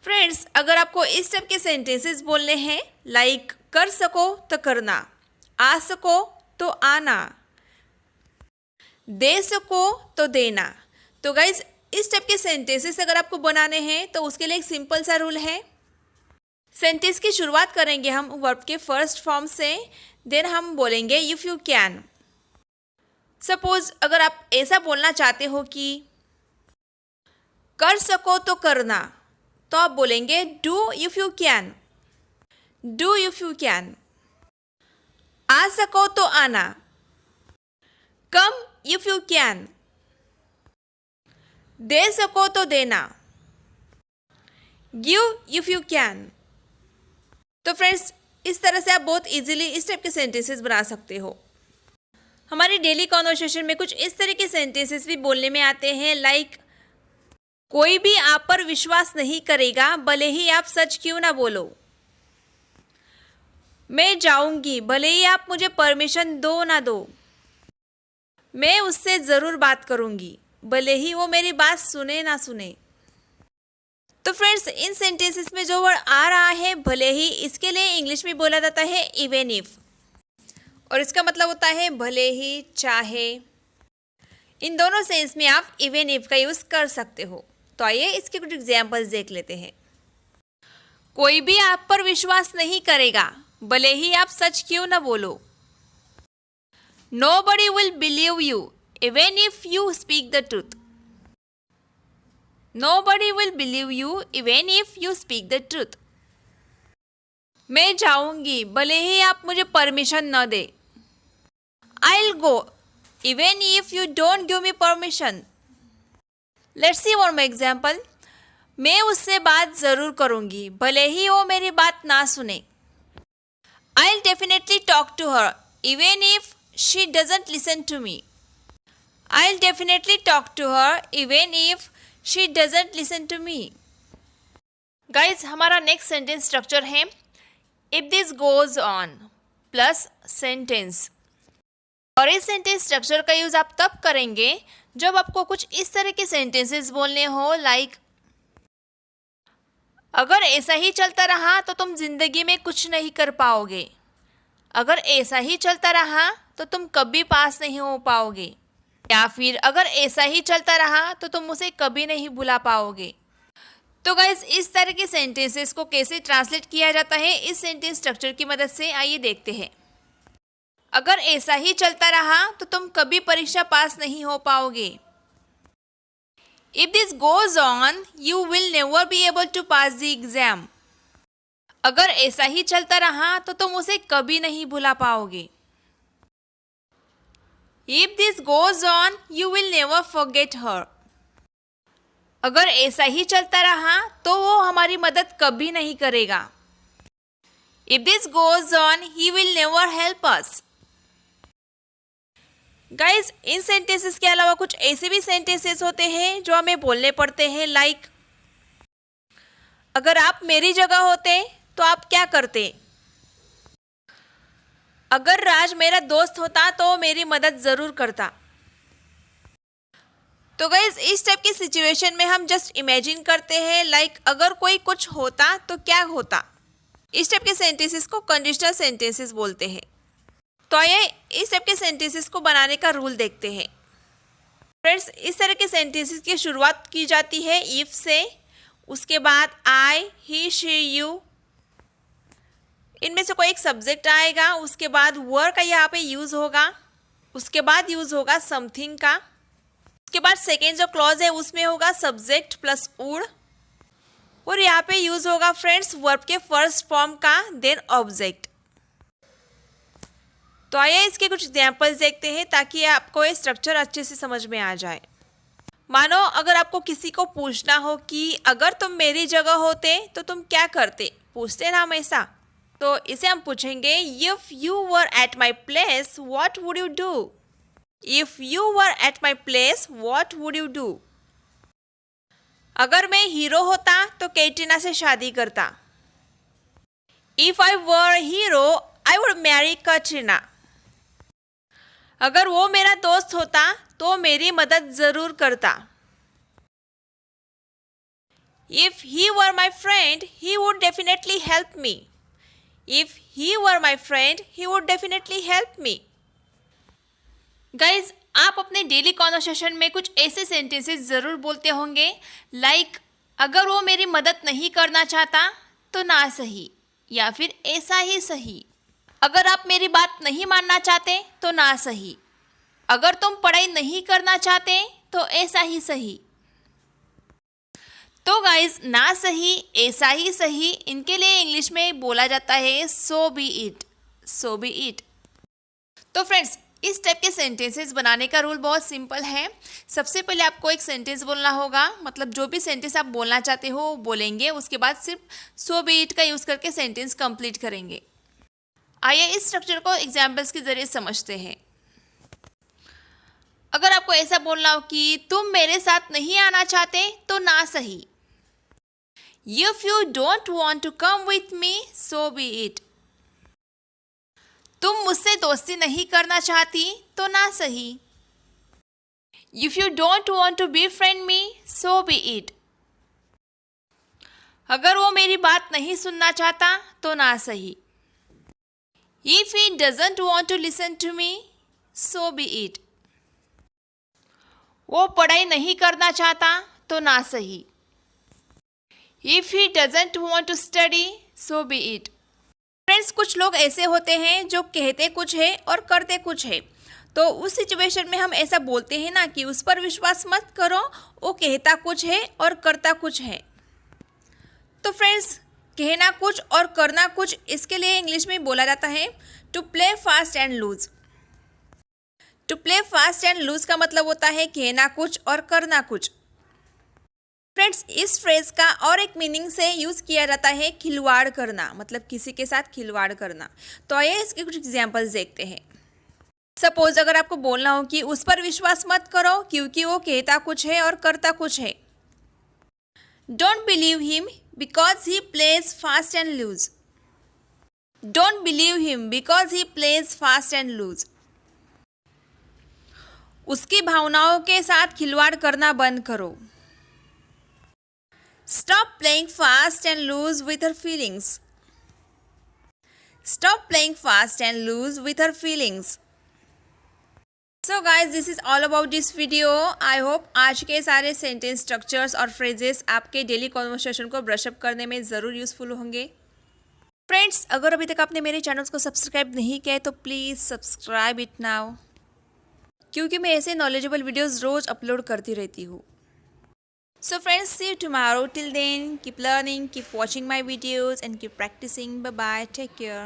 Friends, अगर आपको इस टाइप के सेंटेंसेस बोलने हैं लाइक कर सको तो करना, आ सको तो आना, दे सको तो देना, तो गाइज इस टाइप के सेंटेंसेस अगर आपको बनाने हैं तो उसके लिए एक सिंपल सा रूल है। सेंटेंस की शुरुआत करेंगे हम वर्ब के फर्स्ट फॉर्म से, देन हम बोलेंगे इफ़ यू कैन। सपोज अगर आप ऐसा बोलना चाहते हो कि कर सको तो करना, तो आप बोलेंगे do if you can, do if you can. आ सको तो आना, कम इफ़ यू कैन। दे सको तो देना, गिव इफ़ यू कैन। तो फ्रेंड्स, इस तरह से आप बहुत इजीली इस टाइप के सेंटेंसेस बना सकते हो। हमारी डेली कॉन्वर्सेशन में कुछ इस तरह के सेंटेंसेस भी बोलने में आते हैं लाइक कोई भी आप पर विश्वास नहीं करेगा भले ही आप सच क्यों ना बोलो, मैं जाऊंगी भले ही आप मुझे परमिशन दो ना दो, मैं उससे ज़रूर बात करूंगी भले ही वो मेरी बात सुने ना सुने। तो फ्रेंड्स, इन सेंटेंसेस में जो वर्ड आ रहा है भले ही, इसके लिए इंग्लिश में बोला जाता है इवन इफ, और इसका मतलब होता है भले ही, चाहे। इन दोनों सेंस में आप इवन इफ का यूज़ कर सकते हो। तो आइए इसके कुछ एग्जाम्पल्स देख लेते हैं। कोई भी आप पर विश्वास नहीं करेगा भले ही आप सच क्यों ना बोलो। Nobody will believe you even if you speak the truth. Nobody will believe you even if you speak the truth. मैं जाऊंगी भले ही आप मुझे परमिशन न दे। I'll go even if you don't give me permission. Let's see one more example. मैं उससे बात ज़रूर करूंगी भले ही वो मेरी बात ना सुने। I'll definitely talk to her even if she doesn't listen to me. I'll definitely talk to her even if she doesn't listen to me. Guys, हमारा नेक्स्ट सेंटेंस स्ट्रक्चर है if this goes on plus sentence. और इस sentence structure का use आप तब करेंगे जब आपको कुछ इस तरह के सेंटेंसेस बोलने हो लाइक अगर ऐसा ही चलता रहा तो तुम जिंदगी में कुछ नहीं कर पाओगे, अगर ऐसा ही चलता रहा तो तुम कभी पास नहीं हो पाओगे, या फिर अगर ऐसा ही चलता रहा तो तुम उसे कभी नहीं भुला पाओगे। तो गाइज, इस तरह के सेंटेंसेस को कैसे ट्रांसलेट किया जाता है इस सेंटेंस स्ट्रक्चर की मदद से, आइए देखते हैं। अगर ऐसा ही चलता रहा तो तुम कभी परीक्षा पास नहीं हो पाओगे। If this goes on, you will never be able to pass the exam. अगर ऐसा ही चलता रहा तो तुम उसे कभी नहीं भुला पाओगे। If this goes on, you will never forget her. अगर ऐसा ही चलता रहा तो वो हमारी मदद कभी नहीं करेगा। If this goes on, he will never help us. Guys, in sentences के अलावा कुछ ऐसे भी सेंटेंसेस होते हैं जो हमें बोलने पड़ते हैं लाइक अगर आप मेरी जगह होते तो आप क्या करते। अगर राज मेरा दोस्त होता तो वो मेरी मदद ज़रूर करता। तो गाइज, इस टाइप की सिचुएशन में हम जस्ट इमेजिन करते हैं लाइक अगर कोई कुछ होता तो क्या होता। इस टाइप के सेंटेंसेस को कंडीशनल सेंटेंसेस बोलते हैं। तो आइए इस टाइप के सेंटेंसेस को बनाने का रूल देखते हैं। फ्रेंड्स, इस तरह के सेंटेंसेस की शुरुआत की जाती है इफ से, उसके बाद आई, ही, शी, यू, इनमें से कोई एक सब्जेक्ट आएगा, उसके बाद वर का यहाँ पे यूज़ होगा, उसके बाद यूज़ होगा समथिंग का, उसके बाद सेकेंड जो क्लॉज है उसमें होगा सब्जेक्ट प्लस वुड, और यहाँ पे यूज़ होगा फ्रेंड्स वर्ब के फर्स्ट फॉर्म का, देन ऑब्जेक्ट। तो आइए इसके कुछ एग्जाम्पल्स देखते हैं ताकि आपको ये स्ट्रक्चर अच्छे से समझ में आ जाए। मानो अगर आपको किसी को पूछना हो कि अगर तुम मेरी जगह होते तो तुम क्या करते, पूछते ना हमेशा, तो इसे हम पूछेंगे if you were at my place what would you do. If you were at my place what would you do. अगर मैं हीरो होता तो कैटरीना से शादी करता। If I were hero I would marry Katrina. अगर वो मेरा दोस्त होता तो मेरी मदद ज़रूर करता। If he were my friend, he would definitely help me. If he were my friend, he would definitely help me. Guys, आप अपने डेली कॉन्वर्सेशन में कुछ ऐसे सेंटेंसेस ज़रूर बोलते होंगे लाइक अगर वो मेरी मदद नहीं करना चाहता तो ना सही, या फिर ऐसा ही सही। अगर आप मेरी बात नहीं मानना चाहते तो ना सही। अगर तुम पढ़ाई नहीं करना चाहते तो ऐसा ही सही। तो गाइज, ना सही, ऐसा ही सही, इनके लिए इंग्लिश में बोला जाता है so be it, so be it. तो फ्रेंड्स, इस टाइप के सेंटेंसेस बनाने का रूल बहुत सिंपल है। सबसे पहले आपको एक सेंटेंस बोलना होगा, मतलब जो भी सेंटेंस आप बोलना चाहते हो वो बोलेंगे, उसके बाद सिर्फ सो बी इट का यूज़ करके सेंटेंस कंप्लीट करेंगे। आइए इस स्ट्रक्चर को एग्जाम्पल्स के जरिए समझते हैं। अगर आपको ऐसा बोलना हो कि तुम मेरे साथ नहीं आना चाहते तो ना सही। If you don't want to come with me, so be it. तुम मुझसे दोस्ती नहीं करना चाहती तो ना सही। If you don't want to befriend me, so be it. अगर वो मेरी बात नहीं सुनना चाहता तो ना सही। If he doesn't want to listen to me, so be it. वो पढ़ाई नहीं करना चाहता तो ना सही। If he doesn't want to study, so be it. Friends, कुछ लोग ऐसे होते हैं जो कहते कुछ है और करते कुछ है, तो उस सिचुएशन में हम ऐसा बोलते हैं ना कि उस पर विश्वास मत करो, वो कहता कुछ है और करता कुछ है। तो फ्रेंड्स, कहना कुछ और करना कुछ, इसके लिए इंग्लिश में बोला जाता है to play fast and loose. To play fast and loose का मतलब होता है कहना कुछ और करना कुछ। फ्रेंड्स, इस फ्रेज का और एक मीनिंग से यूज़ किया जाता है खिलवाड़ करना, मतलब किसी के साथ खिलवाड़ करना। तो आइए इसके कुछ एग्जांपल्स देखते हैं। सपोज अगर आपको बोलना हो कि उस पर विश्वास मत करो क्योंकि वो कहता कुछ है और करता कुछ है। Don't believe him because he plays fast and loose. Don't believe him because he plays fast and loose. उसकी भावनाओं के साथ खिलवाड़ करना बंद करो। Stop playing fast and loose with her feelings. Stop playing fast and loose with her feelings. So guys, this is all about this video. I hope आज के सारे सेंटेंस स्ट्रक्चर्स और फ्रेजेस आपके डेली कॉन्वर्सेशन को brush-up करने में ज़रूर useful होंगे। फ्रेंड्स, अगर अभी तक आपने मेरे चैनल्स को सब्सक्राइब नहीं किया है तो प्लीज़ सब्सक्राइब इट नाउ, क्योंकि मैं ऐसे नॉलेजेबल वीडियोज़ रोज़ अपलोड करती रहती हूँ। So friends, see you tomorrow. Till then, keep learning, keep watching my videos and keep practicing. Bye bye. Take care.